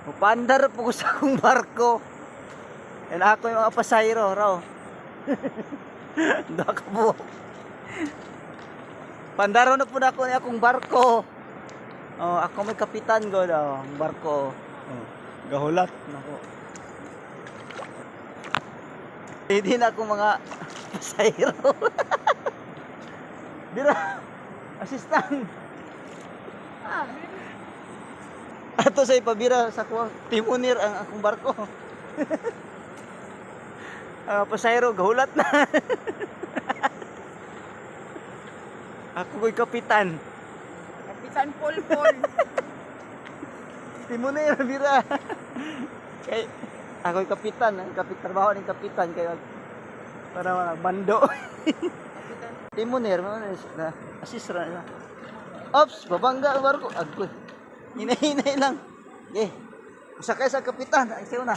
Mupandar po ko sa akong barko. Yan ako yung mga pasayro raw. Doon ka po. Pandaro na po na ako ni akong barko. Oh, ako may kapitan ko daw, ang barko. Oh, gahulat nako. Hindi na ako mga pasayro. Dira, assistant. Ato sa ipabira sa kuwang timunir ang akong barko. Pasayro, gahulat na. Ako ko'y kapitan. Kapitan Polpol. Timunir, bira. Kay, ako'y kapitan. Trabaho ng kapitan. Kaya, para bando. Timunir, na assist na. Ops, babangga ang barko. Agoy. Hinay-hinay lang. Okay. Sakay sa kapitan. Ay, siyo na.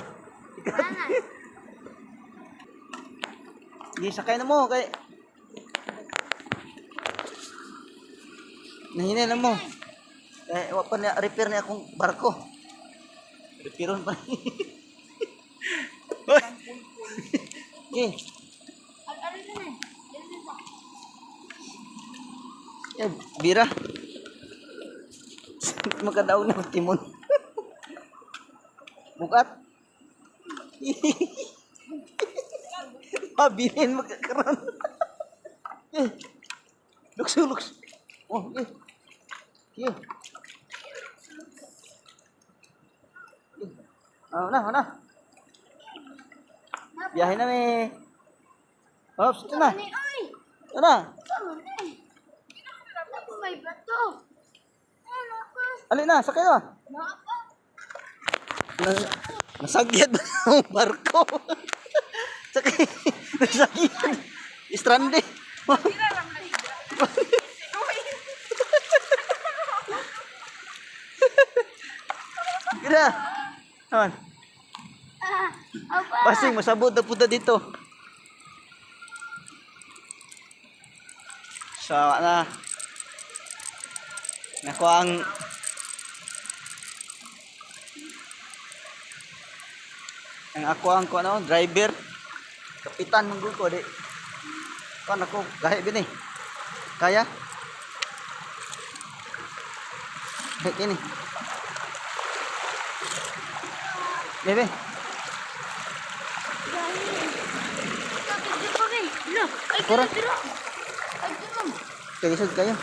Sige, sakay na mo. Kay... Nahinay lang mo. Eh, wapa na repair na akong barko. Repairon pa. Okay. Eh, bira. Magkadaog na ang timon. Bukat. Mabilin magkakaroon. Eh. Lukso. Oh, eh. Yeah. Na. Biyahe na may. Ops, ito na. Ito na. May bato. Alin na, sakay na. Nasagyad na ang barko. Sakay. Nasagyad. Stranded. Kira. Naman. Pasing, masabot na punta dito. So, Nako ang ako ang driver. Kapitan mong ko di. Kan ako gahi bini. Kaya? Ini. Bebe. Kurang. Kagisod kayo.